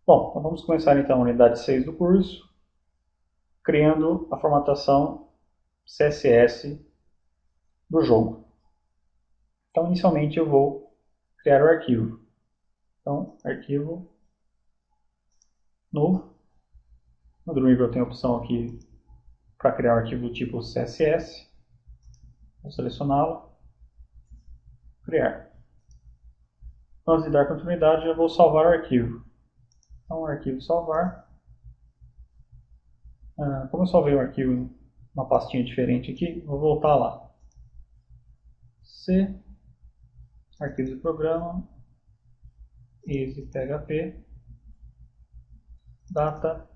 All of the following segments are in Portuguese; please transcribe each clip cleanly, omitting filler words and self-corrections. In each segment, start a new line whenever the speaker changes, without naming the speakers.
Bom, então vamos começar então a unidade 6 do curso, criando a formatação CSS do jogo. Então, inicialmente eu vou criar o arquivo. Então, arquivo novo. No Dreamweaver eu tenho a opção aqui para criar um arquivo do tipo CSS. Vou selecioná-lo, criar. Antes de dar continuidade, eu vou salvar o arquivo. Então, arquivo salvar. Como eu salvei o arquivo em uma pastinha diferente aqui, vou voltar lá. C, arquivo de programa, easy.php, data,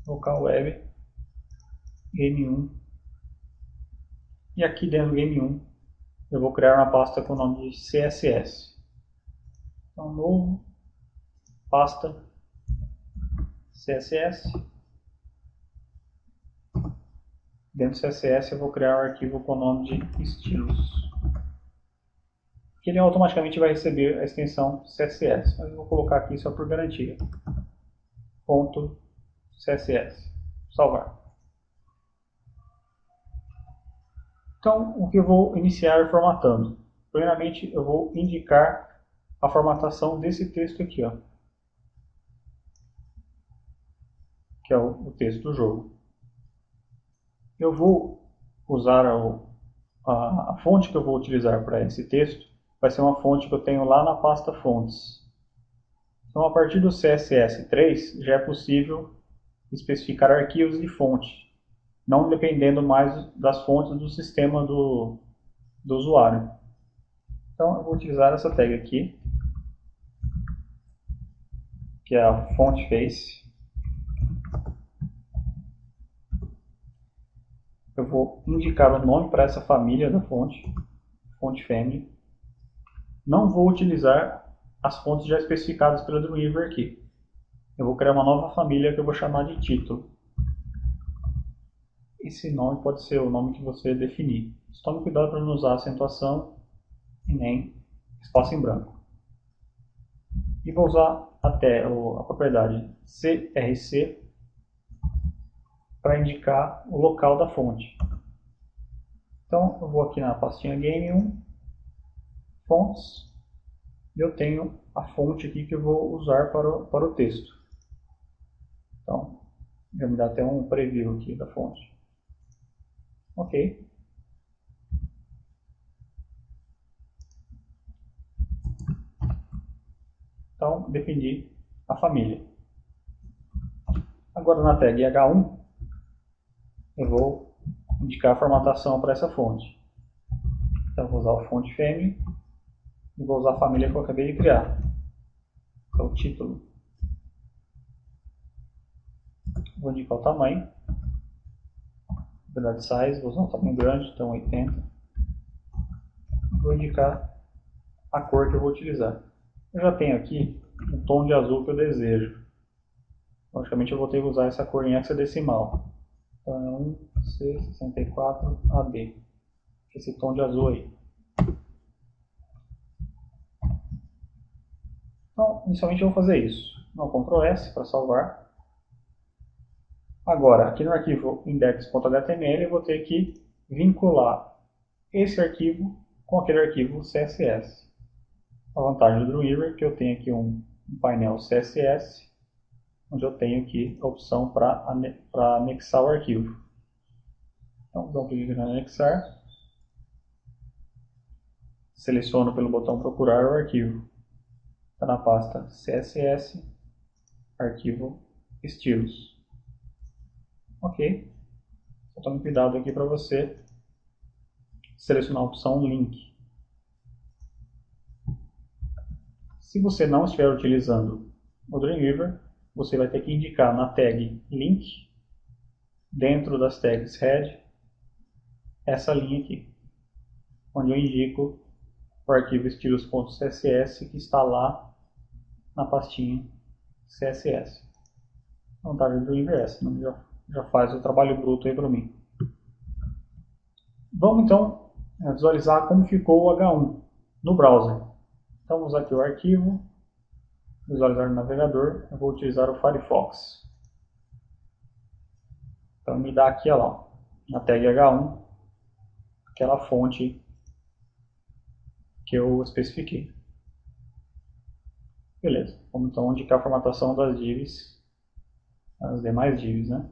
local web, game1. E aqui dentro do game1 eu vou criar uma pasta com o nome de CSS. Então, novo, pasta, CSS. Dentro do CSS eu vou criar um arquivo com o nome de estilos. Que ele automaticamente vai receber a extensão CSS. Mas eu vou colocar aqui só por garantia. Ponto CSS. Salvar. Então, o que eu vou iniciar formatando? Primeiramente, eu vou indicar a formatação desse texto aqui, ó, que é o texto do jogo. Eu vou usar a fonte que eu vou utilizar para esse texto, vai ser uma fonte que eu tenho lá na pasta fontes. Então, a partir do CSS3, já é possível especificar arquivos de fonte, não dependendo mais das fontes do sistema do usuário. Então, eu vou utilizar essa tag aqui, que é a font face. Eu vou indicar o nome para essa família da fonte, font family. Não vou utilizar as fontes já especificadas pela Dreamweaver aqui. Eu vou criar uma nova família que eu vou chamar de título. Esse nome pode ser o nome que você definir. Tome cuidado para não usar acentuação e nem espaço em branco. E vou usar até a propriedade CRC para indicar o local da fonte. Então eu vou aqui na pastinha Game1, Fontes, e eu tenho a fonte aqui que eu vou usar para o texto. Então, já me dá até um preview aqui da fonte. Ok. Então, defini a família. Agora na tag H1, eu vou indicar a formatação para essa fonte. Então, vou usar o font family e vou usar a família que eu acabei de criar. É o título. Vou indicar o tamanho. Verdade size, vou usar um tamanho grande, então 80. Vou indicar a cor que eu vou utilizar. Eu já tenho aqui um tom de azul que eu desejo. Logicamente eu vou ter que usar essa cor em hexadecimal. Então é 1C64AB. Esse tom de azul aí. Então, inicialmente eu vou fazer isso. No Ctrl S para salvar. Agora, aqui no arquivo index.html eu vou ter que vincular esse arquivo com aquele arquivo CSS. A vantagem do Dreamweaver é que eu tenho aqui um painel CSS, onde eu tenho aqui a opção para anexar o arquivo. Então, dou um clique em anexar, seleciono pelo botão procurar o arquivo. Está na pasta CSS, arquivo estilos. Ok. Só tome cuidado aqui para você selecionar a opção link. Se você não estiver utilizando o Dreamweaver, você vai ter que indicar na tag link, dentro das tags head, essa linha aqui, onde eu indico o arquivo estilos.css que está lá na pastinha CSS. A vantagem do Dreamweaver é essa, já faz o trabalho bruto aí para mim. Vamos então visualizar como ficou o H1 no browser. Então vamos aqui o arquivo, visualizar no navegador, eu vou utilizar o Firefox. Então me dá aqui, ó, na tag H1, aquela fonte que eu especifiquei. Beleza, vamos então indicar a formatação das divs, as demais divs, né?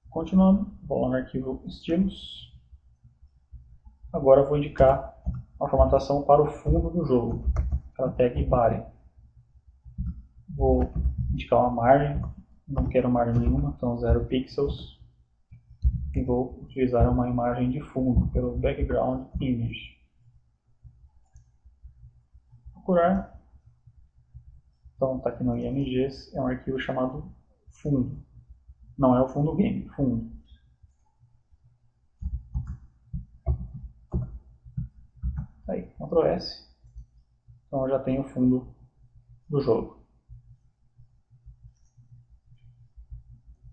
Continuando, vou lá no arquivo estilos. Agora eu vou indicar a formatação para o fundo do jogo, aquela tag body. Vou indicar uma margem, não quero margem nenhuma, então 0 pixels. E vou utilizar uma imagem de fundo pelo background image. Procurar. Então está aqui no IMGs, é um arquivo chamado fundo. Não é o fundo game, fundo. Aí, Ctrl S. Então eu já tenho o fundo do jogo.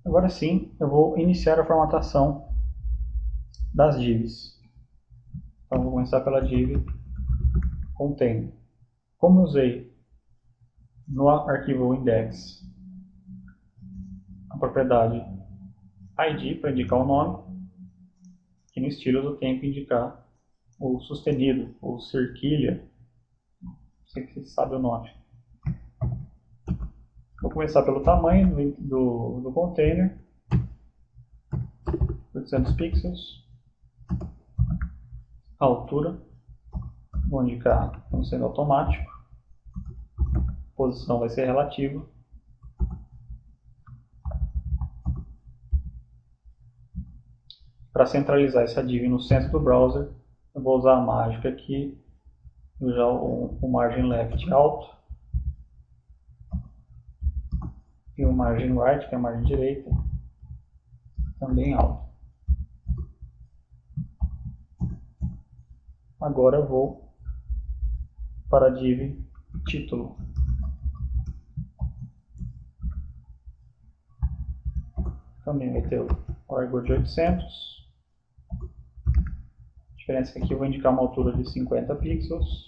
Agora sim, eu vou iniciar a formatação das divs. Então vou começar pela div container. Como eu usei no arquivo index a propriedade id para indicar o nome, aqui no estilos eu tenho que indicar o sustenido, ou cerquilha, não sei se você sabe o nome. Vou começar pelo tamanho do container, 800 pixels, a altura, vou indicar como sendo automático, a posição vai ser relativa, para centralizar essa div no centro do browser, eu vou usar a mágica aqui, usar o margin left alto, e o margin right, que é a margem direita, também alto. Agora eu vou para a div título. Também vai ter o argor de 800. A diferença é que aqui eu vou indicar uma altura de 50 pixels.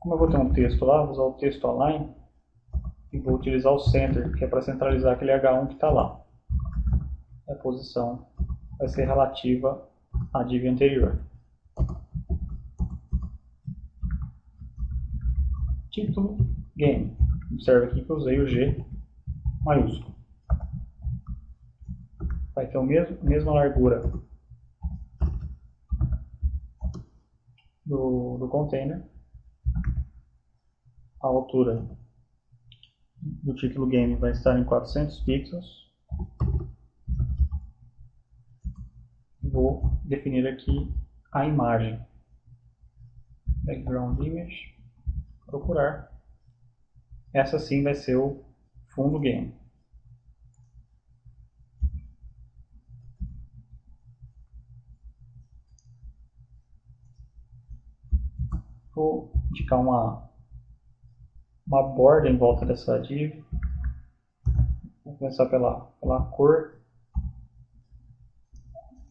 Como eu vou ter um texto lá, vou usar o texto align e vou utilizar o center, que é para centralizar aquele H1 que está lá. A posição vai ser relativa à div anterior. Título game. Observe aqui que eu usei o G maiúsculo. Vai ter a mesma largura do container. A altura do título game vai estar em 400 pixels. Vou definir aqui a imagem. Background image. Procurar. Essa sim vai ser o fundo game. Vou indicar uma borda em volta dessa div. Vou começar pela cor.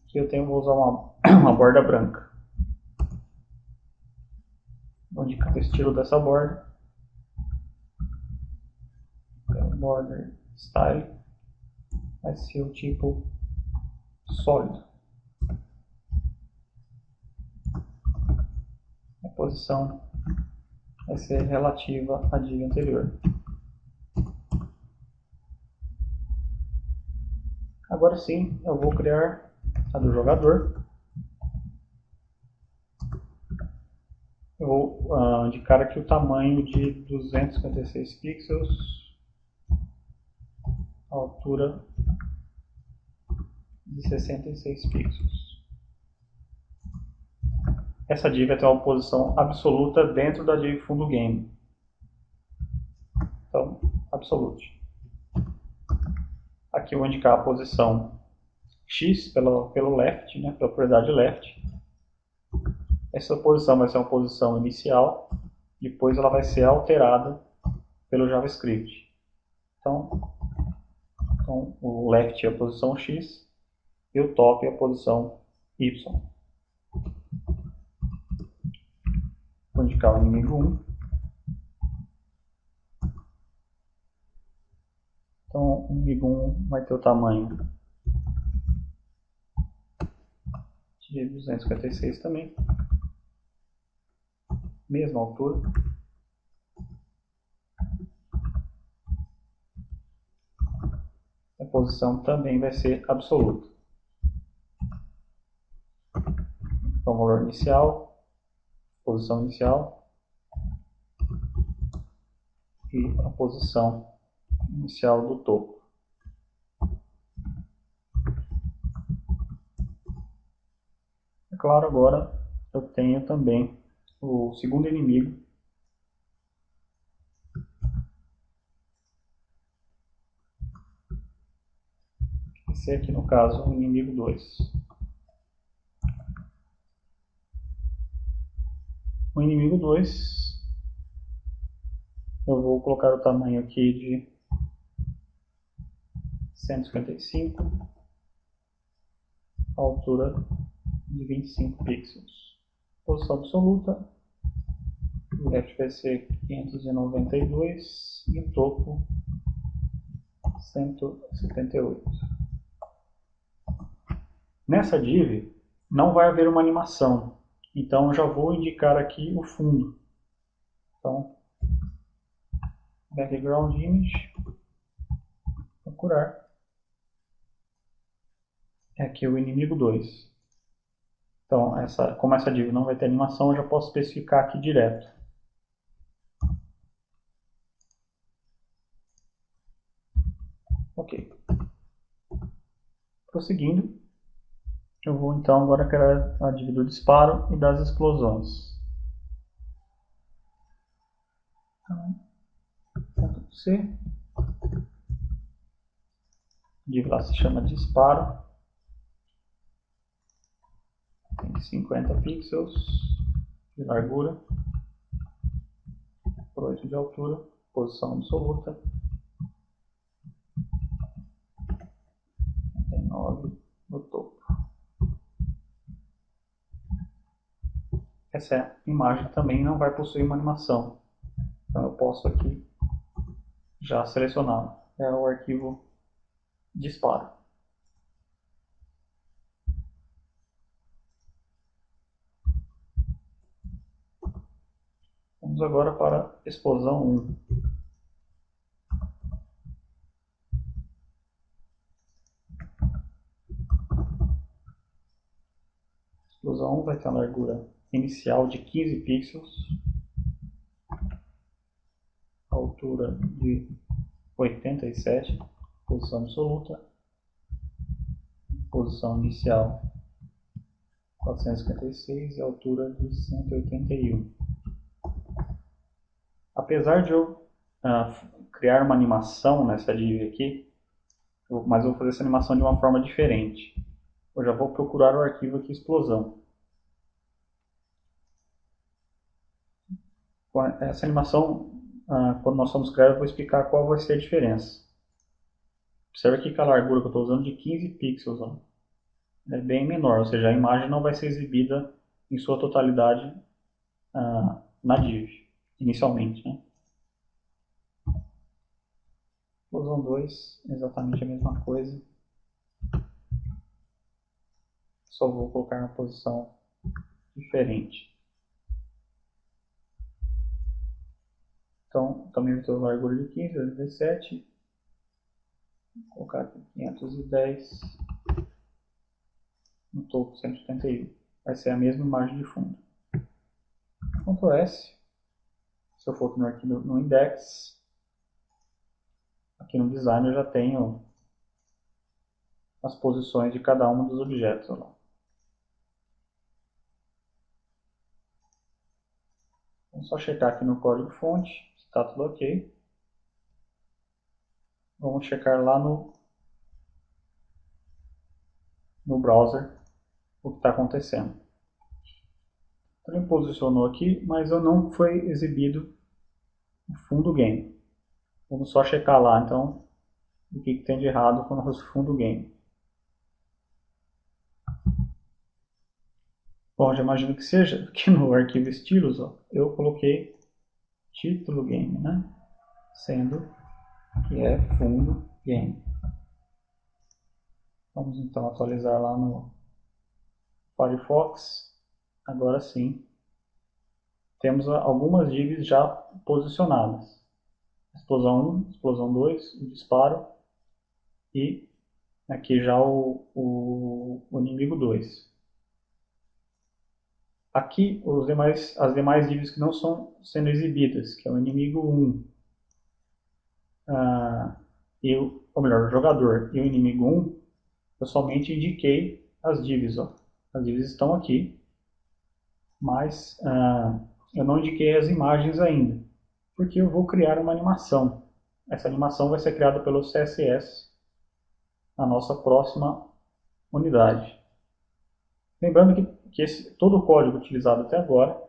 Aqui eu vou usar uma borda branca. Vou indicar o estilo dessa borda. Border style vai ser o tipo sólido. A posição vai ser relativa à div anterior. Agora sim, eu vou criar a do jogador. Eu vou indicar aqui o tamanho de 256 pixels, a altura de 66 pixels. Essa div vai ter uma posição absoluta dentro da div fundo game. Então, absolute. Aqui eu vou indicar a posição X pelo left, né, pela propriedade left. Essa posição vai ser uma posição inicial, depois ela vai ser alterada pelo JavaScript. Então o left é a posição X e o top é a posição Y. Vou indicar o inimigo 1. Então, o inimigo 1 vai ter o tamanho de 256 também. Mesma altura. A posição também vai ser absoluta. Então, o valor inicial, posição inicial e a posição inicial do topo. É claro, agora eu tenho também o segundo inimigo. Esse aqui, no caso, o inimigo 2. O inimigo 2, eu vou colocar o tamanho aqui de 155, a altura de 25 pixels. Posição absoluta, o left vai ser 592 e o topo 178. Nessa div não vai haver uma animação, então eu já vou indicar aqui o fundo. Então, background image, procurar. É aqui o inimigo 2. Então, como essa div não vai ter animação, eu já posso especificar aqui direto. Ok. Prosseguindo, eu vou então agora criar a div do disparo e das explosões. Então, C. A div lá se chama disparo. Tem 50 pixels de largura, por 8 de altura, posição absoluta, 39 no topo. Essa imagem também não vai possuir uma animação, então eu posso aqui já selecionar. É o arquivo disparo. Vamos agora para a explosão 1. A explosão 1 vai ter a largura inicial de 15 pixels, a altura de 87, posição absoluta, posição inicial 456 e altura de 181. Apesar de eu criar uma animação nessa div aqui, mas eu vou fazer essa animação de uma forma diferente. Eu já vou procurar o arquivo aqui explosão. Essa animação, quando nós formos criar, eu vou explicar qual vai ser a diferença. Observe aqui que a largura que eu estou usando de 15 pixels é bem menor, ou seja, a imagem não vai ser exibida em sua totalidade na div, inicialmente. Né? Explosão 2, exatamente a mesma coisa. Só vou colocar na posição diferente. Então, também vai ter a largura de 15, 17. Vou colocar aqui 510. No topo 181. Vai ser a mesma imagem de fundo. Ctrl S. Se eu for aqui no arquivo no index, aqui no design eu já tenho as posições de cada um dos objetos. Lá. Vamos só checar aqui no código-fonte se está tudo ok. Vamos checar lá no browser o que está acontecendo. Então, ele posicionou aqui, mas não foi exibido o fundo game. Vamos só checar lá então o que tem de errado com o nosso fundo game. Bom, já imagino que seja, aqui no arquivo estilos, ó, eu coloquei título game, né? Sendo que é fundo game. Vamos então atualizar lá no Firefox. Agora sim, temos algumas divs já posicionadas. Explosão 1, explosão 2, o disparo e aqui já o inimigo 2. Aqui as demais divs que não são sendo exibidas, que é o inimigo 1, ou melhor, o jogador e o inimigo 1, eu somente indiquei as divs. Ó. As divs estão aqui, mas eu não indiquei as imagens ainda, porque eu vou criar uma animação. Essa animação vai ser criada pelo CSS na nossa próxima unidade. Lembrando que todo o código utilizado até agora,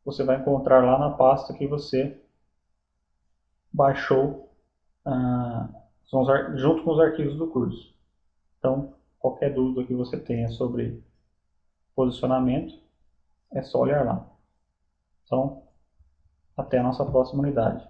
você vai encontrar lá na pasta que você baixou junto com os arquivos do curso. Então, qualquer dúvida que você tenha sobre posicionamento, é só olhar lá. Então, até a nossa próxima unidade.